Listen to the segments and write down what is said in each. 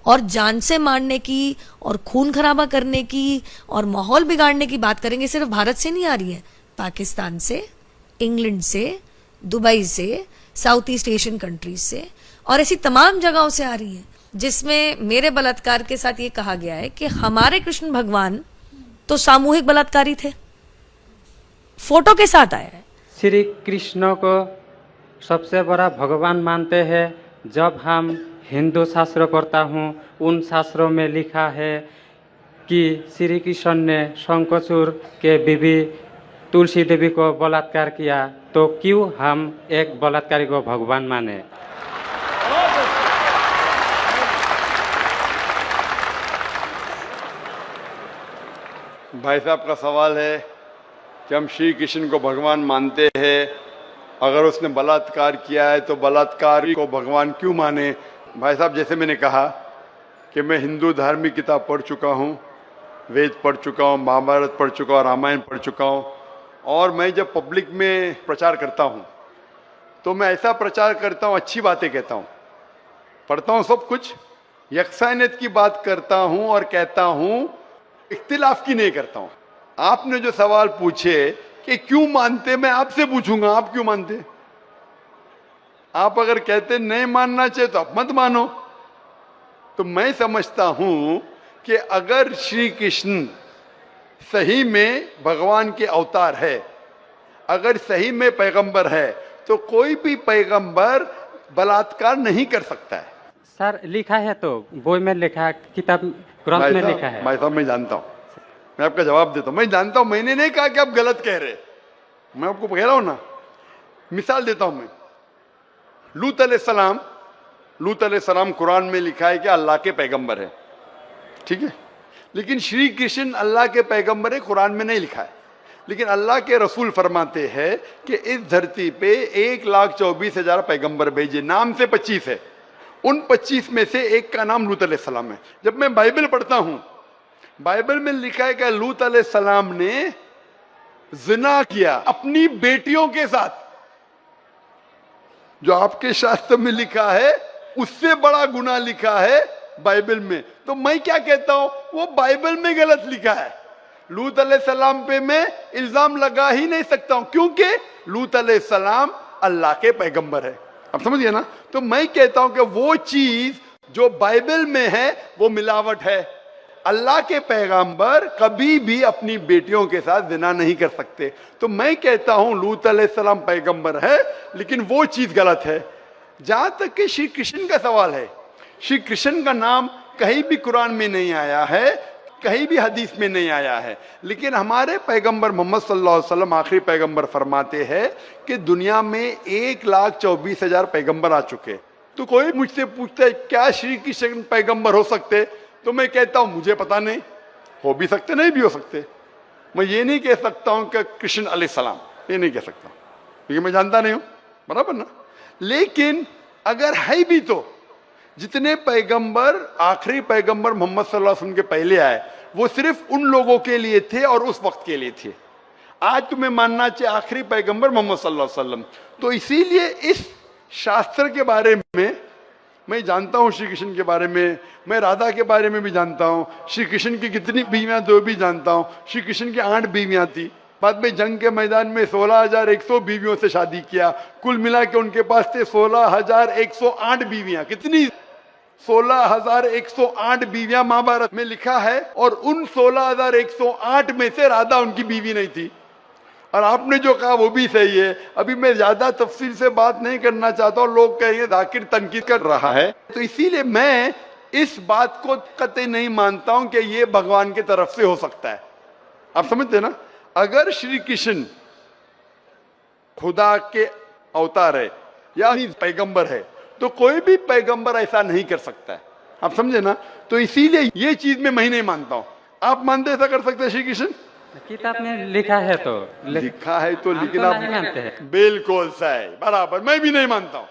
और जान से मारने की और खून खराबा करने की और माहौल बिगाड़ने की बात करेंगे, सिर्फ भारत से नहीं आ रही है, पाकिस्तान से, इंग्लैंड से, दुबई से, साउथ ईस्ट एशियन कंट्रीज से और ऐसी तमाम जगहों से आ रही है, जिसमें मेरे बलात्कार के साथ ये कहा गया है कि हमारे कृष्ण भगवान तो सामूहिक बलात्कारी थे, फोटो के साथ आया है। श्री कृष्ण को सबसे बड़ा भगवान मानते हैं। जब हम हिंदू शास्त्र पढ़ता हूँ, उन शास्त्रों में लिखा है कि श्री कृष्ण ने शंखचूड़ के बीवी तुलसी देवी को बलात्कार किया, तो क्यों हम एक बलात्कारी को भगवान माने? भाई साहब का सवाल है कि हम श्री कृष्ण को भगवान मानते हैं, अगर उसने बलात्कार किया है तो बलात्कारी को भगवान क्यों माने? भाई साहब, जैसे मैंने कहा कि मैं हिंदू धार्मिक किताब पढ़ चुका हूँ, वेद पढ़ चुका हूँ, महाभारत पढ़ चुका हूँ, रामायण पढ़ चुका हूँ, और मैं जब पब्लिक में प्रचार करता हूँ तो मैं ऐसा प्रचार करता हूँ, अच्छी बातें कहता हूँ, पढ़ता हूँ सब कुछ, यकसानियत की बात करता हूँ और कहता हूँ, इख्तिलाफ की नहीं करता हूँ। आपने जो सवाल पूछे कि क्यों मानते, मैं आपसे पूछूंगा आप क्यों मानते? आप अगर कहते नहीं मानना चाहिए तो आप मत मानो। तो मैं समझता हूं कि अगर श्री कृष्ण सही में भगवान के अवतार है, अगर सही में पैगंबर है, तो कोई भी पैगंबर बलात्कार नहीं कर सकता है। सर लिखा है, तो बोई में लिखा है, किताब ग्रंथ में लिखा है। भाई साहब, मैं जानता हूं, मैं आपका जवाब देता हूं, मैं जानता हूं, मैंने नहीं कहा कि आप गलत कह रहे, मैं आपको कह रहा हूं ना। मिसाल देता हूं मैं, लूत अलैहिस्सलाम कुरान में लिखा है कि अल्लाह के पैगंबर है, ठीक है, लेकिन श्री कृष्ण अल्लाह के पैगंबर है, कुरान में नहीं लिखा है। लेकिन अल्लाह के रसूल फरमाते हैं कि इस धरती पे 1,24,000 पैगंबर भेजे, नाम से 25 है, उन 25 में से एक का नाम लूत अलैहिस्सलाम है। जब मैं बाइबल पढ़ता हूं, बाइबल में लिखा है कि लूत अलैहिस्सलाम ने जिना किया अपनी बेटियों के साथ। जो आपके शास्त्र में लिखा है उससे बड़ा गुनाह लिखा है बाइबल में। तो मैं क्या कहता हूं, वो बाइबल में गलत लिखा है। लूत अलैहिस्सलाम पे मैं इल्जाम लगा ही नहीं सकता हूं, क्योंकि लूत अलैहिस्सलाम अल्लाह के पैगंबर है। आप समझिए ना। तो मैं कहता हूं कि वो चीज जो बाइबल में है वो मिलावट है। अल्लाह के पैगंबर कभी भी अपनी बेटियों के साथ जिना नहीं कर सकते। तो मैं कहता हूं लूत अलैहिस्सलाम पैगंबर है, लेकिन वो चीज गलत है। जहां तक कि श्री कृष्ण का सवाल है, श्री कृष्ण का नाम कहीं भी कुरान में नहीं आया है, कहीं भी हदीस में नहीं आया है, लेकिन हमारे पैगंबर मोहम्मद सल्लल्लाहु अलैहि वसल्लम आखिरी पैगंबर फरमाते हैं कि दुनिया में 1,24,000 पैगंबर आ चुके। तो कोई मुझसे पूछता है क्या श्री कृष्ण पैगंबर हो सकते, तो मैं कहता हूं मुझे पता नहीं, हो भी सकते नहीं भी हो सकते। मैं ये नहीं कह सकता हूं कि कृष्ण अलैहिस्सलाम, ये नहीं कह सकता क्योंकि मैं जानता नहीं हूं, बराबर ना। लेकिन अगर है भी तो जितने पैगंबर आखिरी पैगंबर मोहम्मद सल्लल्लाहु अलैहि वसल्लम के पहले आए वो सिर्फ उन लोगों के लिए थे और उस वक्त के लिए थे। आज तुम्हें मानना चाहिए आखिरी पैगंबर मोहम्मद सल्लल्लाहु अलैहि वसल्लम। तो इसीलिए इस शास्त्र के बारे में मैं जानता हूं, श्री कृष्ण के बारे में, मैं राधा के बारे में भी जानता हूं, श्री कृष्ण की कितनी बीवियां दो भी जानता हूं। श्री कृष्ण की 8 बीवियां थी, बाद में जंग के मैदान में 16,100 बीवियों से शादी किया, कुल मिला के उनके पास थे 16,108 बीवियां। कितनी? 16,108 बीवियां महाभारत में लिखा है, और उन 16,108 में से राधा उनकी बीवी नहीं थी। और आपने जो कहा वो भी सही है। अभी मैं ज्यादा तफसील से बात नहीं करना चाहता हूं, लोग कहेंगे जाकिर तनकीद कर रहा है, तो इसीलिए मैं इस बात को कतई नहीं मानता हूं कि ये भगवान की तरफ से हो सकता है। आप समझते ना। अगर श्री कृष्ण खुदा के अवतार है या पैगंबर है, तो कोई भी पैगंबर ऐसा नहीं कर सकता है। आप समझे ना। तो इसीलिए ये चीज में मैं नहीं मानता हूं। आप मानते ऐसा कर सकते हैं श्री कृष्ण? किताब में लिखा है तो लिखा है तो, लेकिन तो आप नहीं मानते हैं। बिल्कुल सही, बराबर। मैं भी नहीं मानता हूं,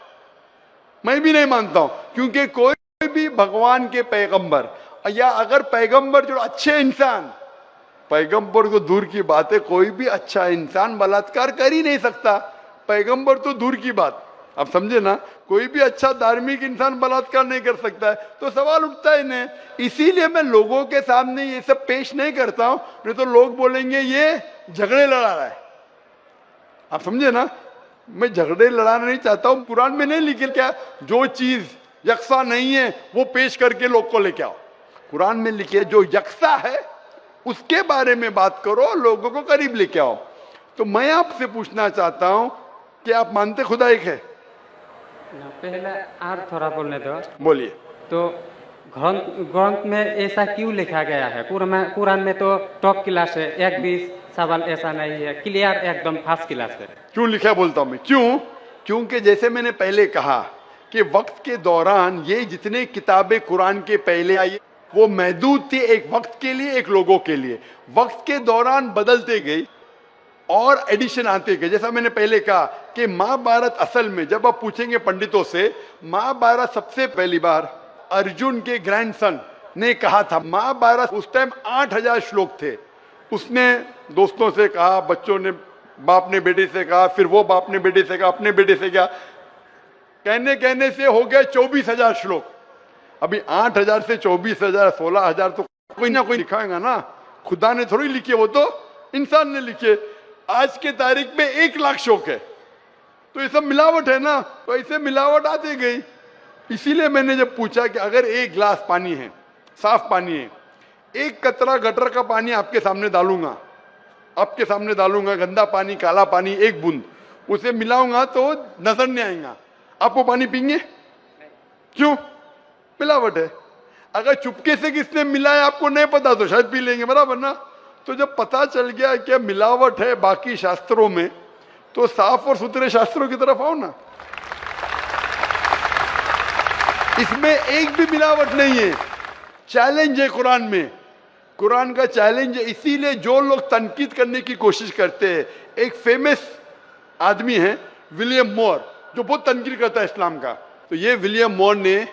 मैं भी नहीं मानता हूं, क्योंकि कोई भी भगवान के पैगंबर या अगर पैगंबर जो अच्छे इंसान, पैगंबर को दूर की बात है, कोई भी अच्छा इंसान बलात्कार कर ही नहीं सकता। पैगंबर तो दूर की बात, आप समझे ना, कोई भी अच्छा धार्मिक इंसान बलात्कार नहीं कर सकता है, तो सवाल उठता ही नहीं। इसीलिए मैं लोगों के सामने ये सब पेश नहीं करता हूं, नहीं तो लोग बोलेंगे ये झगड़े लड़ा रहा है। आप समझे ना, मैं झगड़े लड़ाना नहीं चाहता हूं। कुरान में नहीं लिखे क्या, जो चीज यकसा नहीं है वो पेश करके लोग को लेके आओ। कुरान में लिखे जो यकसा है उसके बारे में बात करो, लोगों को करीब लेके आओ। तो मैं आपसे पूछना चाहता हूं कि आप मानते खुदा एक है? पहले और थोड़ा बोलने दो। बोलिए। तो ग्रंथ में ऐसा क्यों लिखा गया है? कुरान में तो टॉप क्लास है, 1-20 सवाल ऐसा नहीं है, क्लियर एकदम फर्स्ट क्लास है। क्यों लिखा बोलता हूं मैं, क्यों? क्योंकि जैसे मैंने पहले कहा कि वक्त के दौरान ये जितने किताबें कुरान के पहले आई वो महदूद थी, एक वक्त के लिए, एक लोगों के लिए। वक्त के दौरान बदलते गई और एडिशन आते गए। जैसा मैंने पहले कहा कि महाभारत असल में जब आप पूछेंगे पंडितों से, महाभारत सबसे पहली बार अर्जुन के ग्रैंडसन ने कहा था। महाभारत उस टाइम 8000 श्लोक थे। उसने दोस्तों से कहा, बच्चों ने, बाप ने बेटे से कहा, फिर वो बाप ने बेटे से कहा, अपने बेटे से कहा, कहने से हो गए 24,000 श्लोक। अभी 8000 से 24,000, 16,000 तो कोई ना कोई लिखाएगा ना, खुदा ने थोड़ी लिखे, वो तो इंसान ने लिखे। आज के तारीख में 1 लाख श्लोक है, तो ये सब मिलावट है ना, तो ऐसे मिलावट आती गई। इसीलिए मैंने जब पूछा कि अगर 1 गिलास पानी है, साफ पानी है, 1 कतरा गटर का पानी आपके सामने डालूंगा, गंदा पानी, काला पानी, 1 बूंद उसे मिलाऊंगा तो नजर नहीं आएगा, आपको पानी पीएंगे? क्यों? मिलावट है। अगर चुपके से किसने मिलाया आपको नहीं पता तो शायद पी लेंगे, बराबर ना। तो जब पता चल गया कि मिलावट है बाकी शास्त्रों में, तो साफ और सुथरे शास्त्रों की तरफ आओ ना। इसमें एक भी मिलावट नहीं है। चैलेंज है कुरान में, कुरान का चैलेंज है। इसीलिए जो लोग तनकीद करने की कोशिश करते हैं, एक फेमस आदमी है विलियम मोर, जो बहुत तनकीद करता है इस्लाम का। तो ये विलियम मोर ने,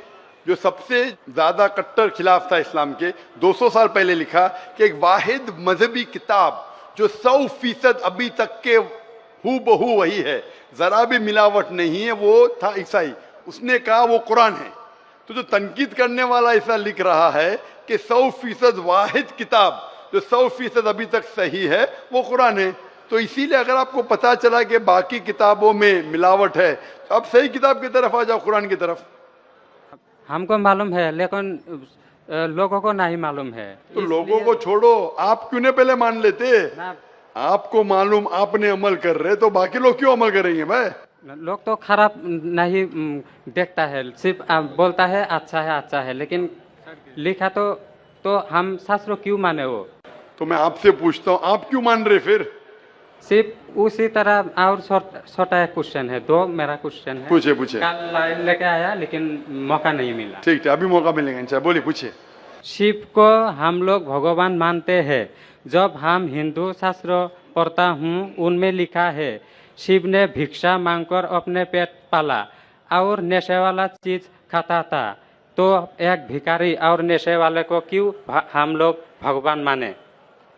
जो सबसे ज्यादा कट्टर खिलाफ था इस्लाम के, 200 साल पहले लिखा कि एक वाहिद मजहबी किताब जो 100% अभी तक के हूबहू वही है, जरा भी मिलावट नहीं है, वो था ईसाई। उसने कहा वो कुरान है। तो जो तनकीद करने वाला ऐसा लिख रहा है कि 100% वाहिद किताब जो 100% अभी तक सही है वो कुरान है। तो इसीलिए अगर आपको पता चला कि बाकी किताबों में मिलावट है, तो आप सही किताब की तरफ आ जाओ, कुरान की तरफ। हमको मालूम है, लेकिन लोगों को नहीं मालूम है। तो लोगों को छोड़ो, आप क्यों नहीं पहले मान लेते? आपको मालूम, आपने अमल कर रहे, तो बाकी लोग क्यों अमल करेंगे भाई? लोग तो खराब नहीं देखता है, सिर्फ बोलता है अच्छा है, लेकिन लिखा तो हम शास्त्र क्यों माने वो? तो मैं आपसे पूछता हूँ, आप क्यों मान रहे फिर? सिर्फ उसी तरह। और छोटा क्वेश्चन है, 2 मेरा क्वेश्चन है। पूछे। कल लाइन लेके आया लेकिन मौका नहीं मिला। ठीक है, अभी मौका मिलेगा इंशाल्लाह। बोलिए, पूछिए। शिव को हम लोग भगवान मानते हैं। जब हम हिंदू शास्त्र पढ़ता हूँ, उनमें लिखा है शिव ने भिक्षा मांगकर अपने पेट पाला और नशे वाला चीज खाता था। तो एक भिखारी और नशे वाले को क्यों हम लोग भगवान माने?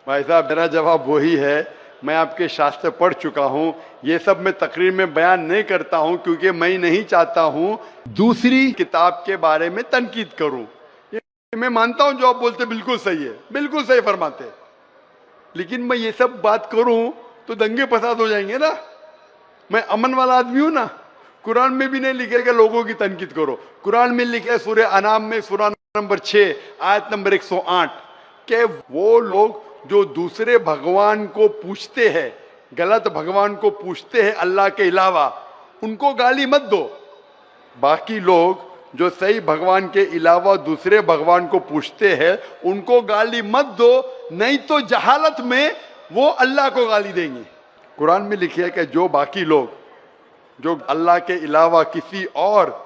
भाई साहब, मेरा जवाब वही है। मैं आपके शास्त्र पढ़ चुका हूँ। ये सब मैं तकरीर में बयान नहीं करता हूँ, क्योंकि मैं नहीं चाहता हूँ दूसरी किताब के बारे में तनकीद करूँ। मैं मानता हूँ जो आप बोलते बिल्कुल सही है, बिल्कुल सही फरमाते, लेकिन मैं ये सब बात करूँ तो दंगे फसाद हो जाएंगे ना। मैं अमन वाला आदमी हूँ ना। कुरान में भी नहीं लिखेगा लोगों की तनकीद करो। कुरान में लिखे सूरह अनाम में सूरह नंबर 6 आयत नंबर 108 के वो लोग जो दूसरे भगवान को पूछते हैं, गलत भगवान को पूछते हैं अल्लाह के अलावा, उनको गाली मत दो। बाकी लोग जो सही भगवान के अलावा दूसरे भगवान को पूछते हैं उनको गाली मत दो, नहीं तो जहालत में वो अल्लाह को गाली देंगे। कुरान में लिखे है कि जो बाकी लोग जो अल्लाह के अलावा किसी और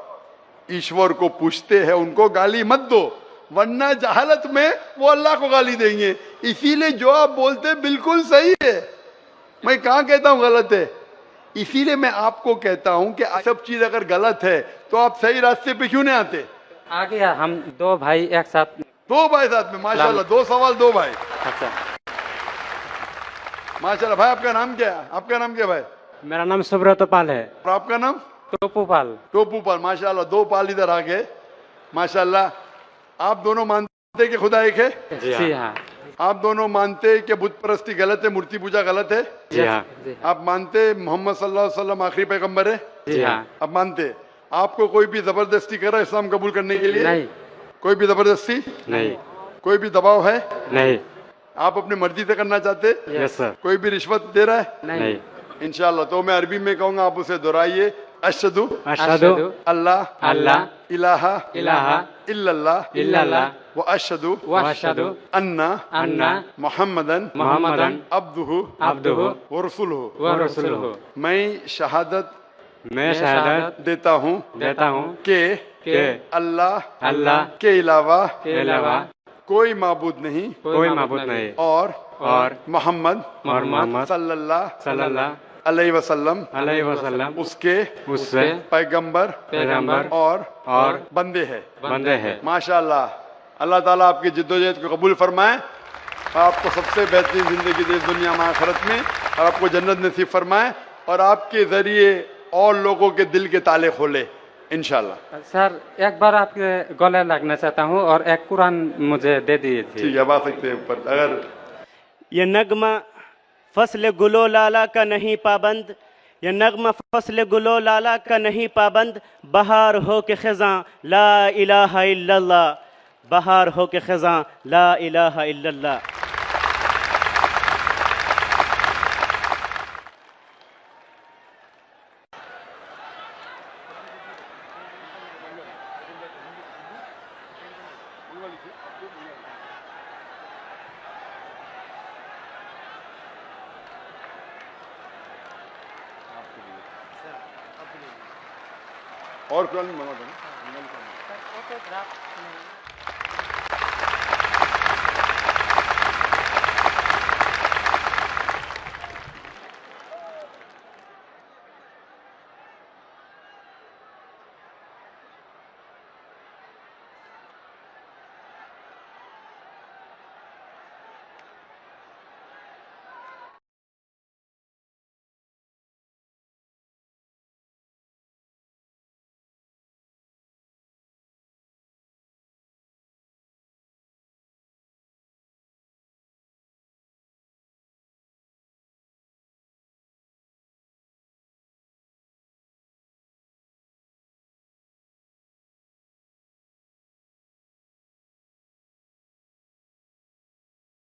ईश्वर को पूछते हैं उनको गाली मत दो, वरना जहालत में वो अल्लाह को गाली देंगे। इसीलिए जो आप बोलते बिल्कुल सही है, मैं कहाँ कहता हूँ गलत है। इसीलिए मैं आपको कहता हूँ कि सब चीज अगर गलत है तो आप सही रास्ते पे क्यों नहीं आते? आ गया, हम 2 भाई एक साथ। 2 भाई साथ में, माशाल्लाह। 2 सवाल 2 भाई। अच्छा, माशाल्लाह। भाई आपका नाम क्या है? आपका नाम क्या भाई? मेरा नाम सुब्रत पाल है। और आपका नाम? टोपू पाल। टोपू पाल, माशाल्लाह, 2 पाल इधर आ गए, माशाल्लाह। आप दोनों मानते हैं कि खुदा एक है? जी हाँ। आप दोनों मानते हैं कि बुत परस्ती गलत है, मूर्ति पूजा गलत है? जी हाँ। आप मानते हैं मोहम्मद सल्लल्लाहु अलैहि वसल्लम आखिरी पैगंबर है? जी हाँ। आप मानते हैं? आपको कोई भी जबरदस्ती कर रहा है इस्लाम कबूल करने के लिए? नहीं। कोई भी जबरदस्ती नहीं। कोई भी दबाव है? नहीं। आप अपनी मर्जी से करना चाहते हैं? Yes sir. कोई भी रिश्वत दे रहा है? नहीं। इंशाल्लाह। तो मैं अरबी में कहूंगा, आप उसे दोहराइए। अशहदु अशहदु अल्लाह अल्लाह इलाहा इलाहा इल्लल्लाह इल्लल्लाह व अशहदु व अशहदु अन्ना अन्ना मुहम्मदन मुहम्मदन अब्दुहु अब्दुहु व रसूलुहु। व रसूलुहु। मैं शहादत मैं शहादत देता हूँ देता हूँ कि कि अल्लाह अल्लाह के अलावा के अलावा कोई माबूद नहीं कोई माबूद नहीं और मोहम्मद मोहम्मद सल्लल्लाहु सल्लल्लाहु अलैहि वसल्लम अलैहि वसल्लम उसके उससे पैगंबर पैगंबर और बंदे हैं। बंदे हैं। माशाल्लाह। अल्लाह ताला आपकी जिद्दोजहद को कबूल फरमाए, आपको सबसे बेहतरीन जिंदगी दे दुनिया में आखिरत में, और आपको जन्नत नसीब फरमाए, और आपके जरिए और लोगों के दिल के ताले खोले इंशाल्लाह। सर एक बार आपके गले लगना चाहता हूँ और एक कुरान मुझे दे दीजिए। ठीक है, अब आ सकते हैं ऊपर। अगर ये नगमा फसल गुलो लाला का नहीं पाबंद, ये नगमा फसल गुलो लाला का नहीं पाबंद, बहार हो के खिज़ां ला इलाहा इल्लल्लाह, बहार हो के खिज़ां ला इलाहा इल्लल्लाह। और कुरान मंगा दो ना।